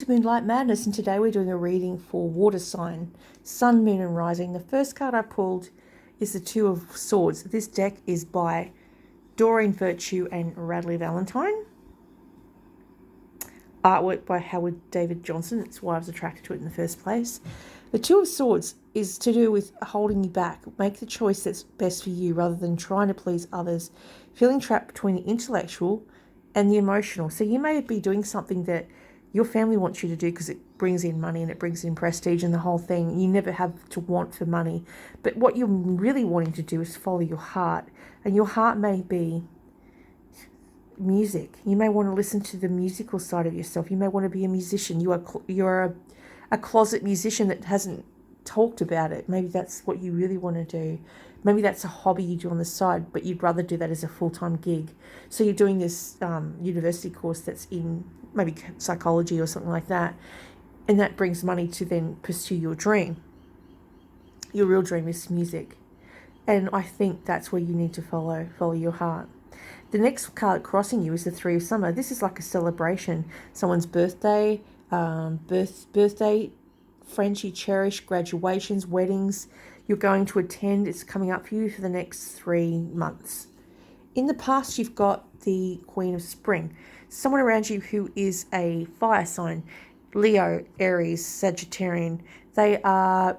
Moonlight Madness, and today we're doing a reading for water sign, sun, moon and rising. The first card I pulled is the Two of Swords. This deck is by Doreen Virtue and Radley Valentine. Artwork by Howard David Johnson. That's why I was attracted to it in the first place. The Two of Swords is to do with holding you back. Make the choice that's best for you rather than trying to please others. Feeling trapped between the intellectual and the emotional. So you may be doing something that your family wants you to do because it brings in money and it brings in prestige and the whole thing. You never have to want for money. But what you're really wanting to do is follow your heart. And your heart may be music. You may want to listen to the musical side of yourself. You may want to be a musician. You're a closet musician that hasn't talked about it. Maybe that's what you really want to do. Maybe that's a hobby you do on the side, but you'd rather do that as a full-time gig. So you're doing this university course that's in maybe psychology or something like that, and that brings money to then pursue your dream. Your real dream is music, and I think that's where you need to follow your heart. The next card crossing you is the Three of Summer. This is like a celebration, someone's birthday, birthday, friends you cherish, graduations, weddings you're going to attend. It's coming up for you for the next 3 months. In the past, you've got the Queen of Spring, someone around you who is a fire sign, Leo, Aries, Sagittarian. They are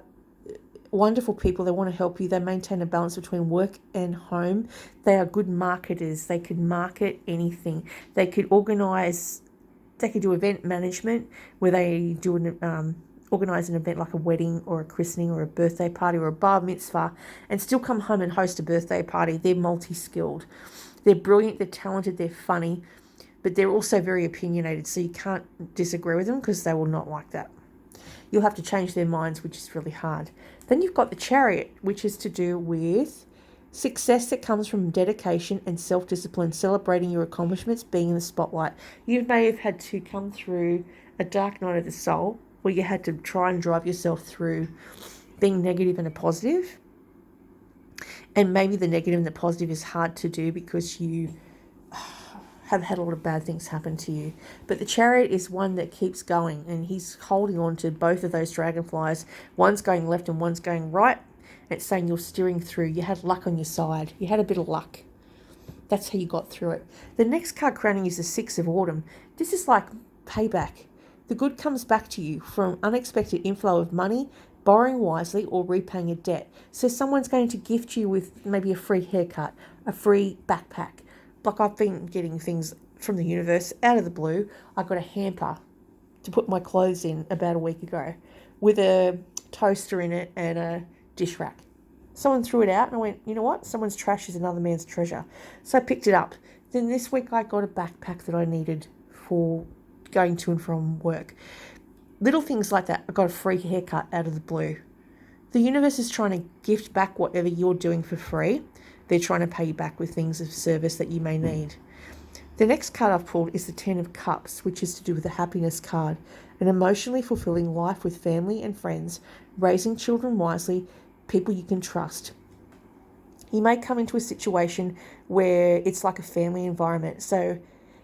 wonderful people. They want to help you. They maintain a balance between work and home. They are good marketers. They could market anything. They could organize. They could do event management where they do organize an event like a wedding or a christening or a birthday party or a bar mitzvah and still come home and host a birthday party. They're multi-skilled. They're brilliant. They're talented. They're funny, but they're also very opinionated. So you can't disagree with them because they will not like that. You'll have to change their minds, which is really hard. Then you've got the Chariot, which is to do with success that comes from dedication and self-discipline, celebrating your accomplishments, being in the spotlight. You may have had to come through a dark night of the soul where you had to try and drive yourself through being negative and a positive. And maybe the negative and the positive is hard to do because you have had a lot of bad things happen to you. But the Chariot is one that keeps going, and he's holding on to both of those dragonflies. One's going left and one's going right. And it's saying you're steering through. You had luck on your side. You had a bit of luck. That's how you got through it. The next card crowning is the Six of Autumn. This is like payback. The good comes back to you from unexpected inflow of money, borrowing wisely, or repaying a debt. So someone's going to gift you with maybe a free haircut, a free backpack. Like I've been getting things from the universe out of the blue. I got a hamper to put my clothes in about a week ago with a toaster in it and a dish rack. Someone threw it out and I went, you know what? Someone's trash is another man's treasure. So I picked it up. Then this week I got a backpack that I needed for going to and from work. Little things like that. I got a free haircut out of the blue. The universe is trying to gift back whatever you're doing for free. They're trying to pay you back with things of service that you may need. The next card I've pulled is the Ten of Cups, which is to do with the happiness card. An emotionally fulfilling life with family and friends, raising children wisely, people you can trust. You may come into a situation where it's like a family environment. So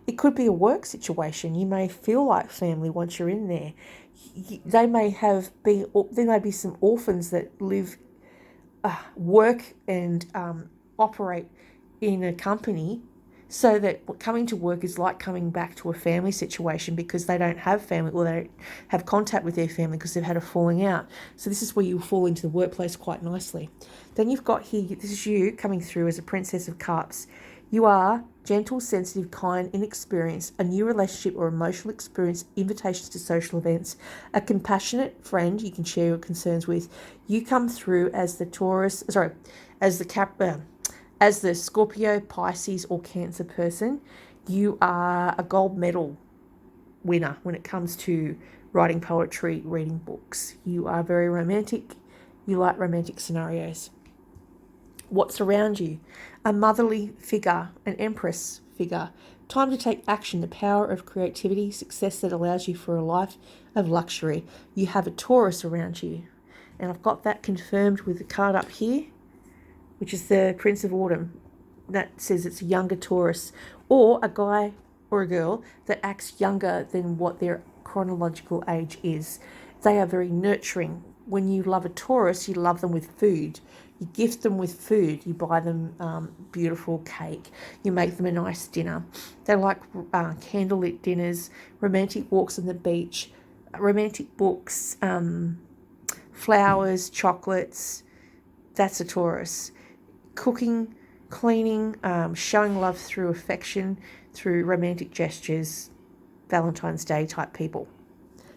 it could be a work situation. You may feel like family once you're in there. There may be some orphans that live, work and operate in a company, so that coming to work is like coming back to a family situation because they don't have family or they don't have contact with their family because they've had a falling out. So this is where you fall into the workplace quite nicely. Then you've got here, this is you coming through as a Princess of Cups. You are gentle, sensitive, kind, inexperienced, a new relationship or emotional experience, invitations to social events, a compassionate friend you can share your concerns with. You come through as the as the Scorpio, Pisces, or Cancer person. You are a gold medal winner when it comes to writing poetry, reading books. You are very romantic. You like romantic scenarios. What's around you? A motherly figure, an empress figure. Time to take action, the power of creativity, success that allows you for a life of luxury. You have a Taurus around you. And I've got that confirmed with the card up here, which is the Prince of Autumn. That says it's a younger Taurus, or a guy or a girl that acts younger than what their chronological age is. They are very nurturing. When you love a Taurus, you love them with food. You gift them with food. You buy them beautiful cake. You make them a nice dinner. They like candlelit dinners, romantic walks on the beach, romantic books, flowers, chocolates. That's a Taurus. Cooking, cleaning, showing love through affection, through romantic gestures, Valentine's Day type people.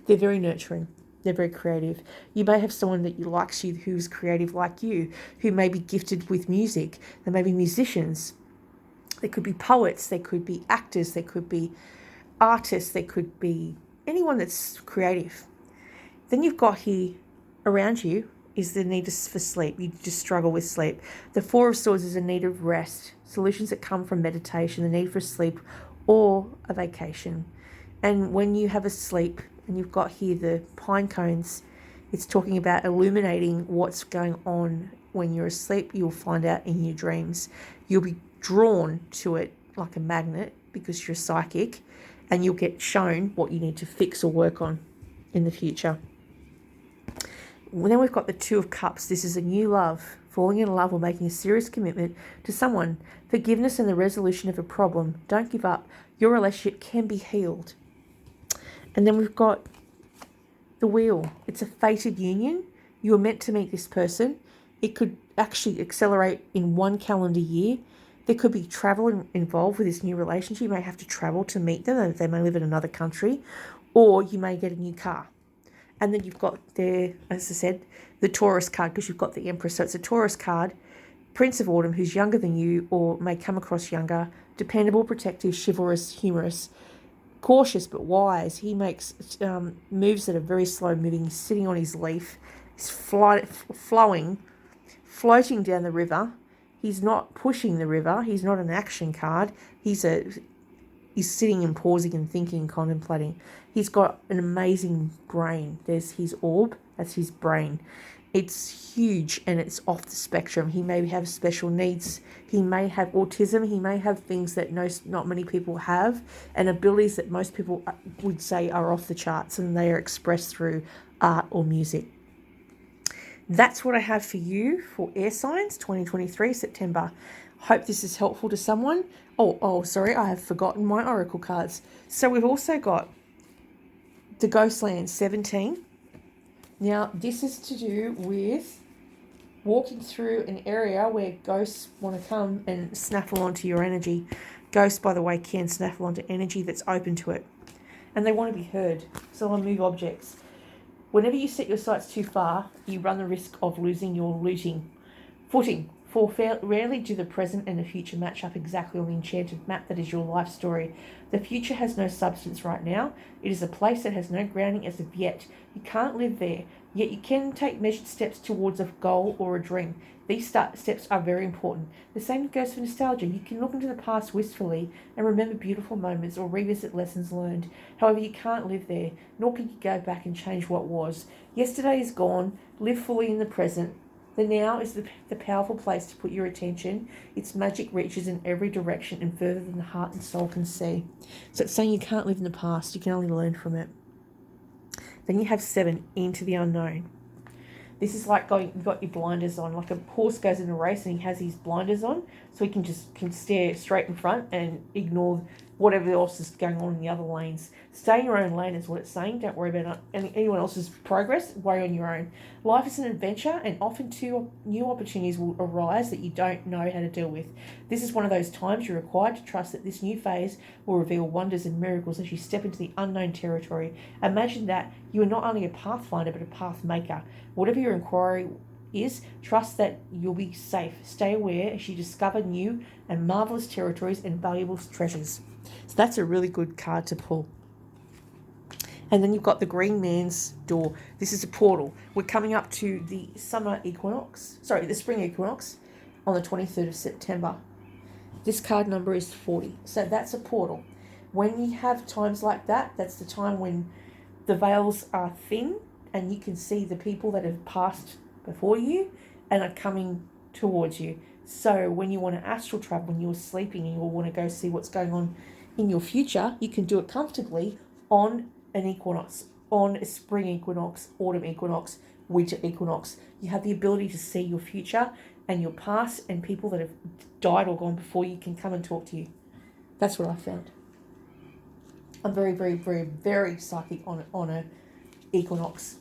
They're very nurturing. They're very creative. You may have someone that likes you who's creative like you, who may be gifted with music. They may be musicians. They could be poets. They could be actors. They could be artists. They could be anyone that's creative. Then you've got here around you is the need for sleep. You just struggle with sleep. The Four of Swords is a need of rest, solutions that come from meditation, the need for sleep or a vacation. And when you have a sleep, and you've got here the pine cones, it's talking about illuminating what's going on when you're asleep. You'll find out in your dreams. You'll be drawn to it like a magnet because you're psychic, and you'll get shown what you need to fix or work on in the future. Then we've got the Two of Cups. This is a new love, falling in love or making a serious commitment to someone. Forgiveness and the resolution of a problem. Don't give up. Your relationship can be healed. And then we've got the Wheel. It's a fated union. You were meant to meet this person. It could actually accelerate in 1 calendar year. There could be travel involved with this new relationship. You may have to travel to meet them. They may live in another country. Or you may get a new car. And then you've got there, as I said, the Taurus card, because you've got the Empress. So it's a Taurus card, Prince of Autumn, who's younger than you or may come across younger, dependable, protective, chivalrous, humorous, cautious but wise. He makes moves that are very slow moving. He's sitting on his leaf. He's floating down the river. He's not pushing the river. He's not an action card. He's sitting and pausing and thinking, contemplating. He's got an amazing brain. There's his orb. That's his brain. It's huge and it's off the spectrum. He may have special needs. He may have autism. He may have things that not many people have, and abilities that most people would say are off the charts, and they are expressed through art or music. That's what I have for you for air signs 2023 September. Hope this is helpful to someone. Sorry, I have forgotten my oracle cards. So we've also got the Ghostland 17. Now, this is to do with walking through an area where ghosts want to come and snaffle onto your energy. Ghosts, by the way, can snaffle onto energy that's open to it. And they want to be heard. So they'll move objects. Whenever you set your sights too far, you run the risk of losing your footing. For rarely do the present and the future match up exactly on the enchanted map that is your life story. The future has no substance right now. It is a place that has no grounding as of yet. You can't live there, yet you can take measured steps towards a goal or a dream. These steps are very important. The same goes for nostalgia. You can look into the past wistfully and remember beautiful moments or revisit lessons learned. However, you can't live there, nor can you go back and change what was. Yesterday is gone. Live fully in the present. The now is the powerful place to put your attention. Its magic reaches in every direction and further than the heart and soul can see. So it's saying you can't live in the past. You can only learn from it. Then you have 7, into the unknown. This is like you've got your blinders on, like a horse goes in a race and he has his blinders on, so he can stare straight in front and ignore whatever else is going on in the other lanes. Stay in your own lane is what it's saying. Don't worry about anyone else's progress. Worry on your own. Life is an adventure, and often new opportunities will arise that you don't know how to deal with. This is one of those times you're required to trust that this new phase will reveal wonders and miracles as you step into the unknown territory. Imagine that you are not only a pathfinder but a path maker. Whatever your inquiry is, trust that you'll be safe. Stay aware as you discover new and marvelous territories and valuable treasures. So that's a really good card to pull. And then you've got the Green Man's Door. This is a portal. We're coming up to the spring equinox on the 23rd of September. This card number is 40. So that's a portal. When you have times like that, that's the time when the veils are thin and you can see the people that have passed before you and are coming towards you. So when you want to astral travel, when you're sleeping and you want to go see what's going on in your future, you can do it comfortably on an equinox, on a spring equinox, autumn equinox, winter equinox. You have the ability to see your future and your past, and people that have died or gone before you can come and talk to you. That's what I found. I'm very, very, very, very psychic on a equinox.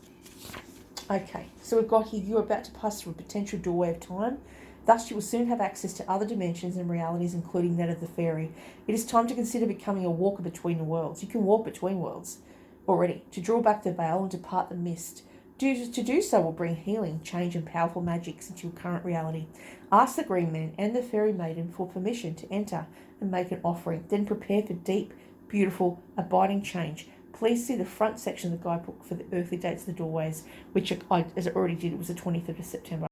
Okay, so we've got here, you're about to pass through a potential doorway of time. Thus, you will soon have access to other dimensions and realities, including that of the fairy. It is time to consider becoming a walker between the worlds. You can walk between worlds already, to draw back the veil and depart the mist. To do so will bring healing, change, and powerful magics into your current reality. Ask the Green Man and the Fairy Maiden for permission to enter and make an offering. Then prepare for deep, beautiful, abiding change. Please see the front section of the guidebook for the earthly dates of the doorways, which, as I already did, it was the 23rd of September.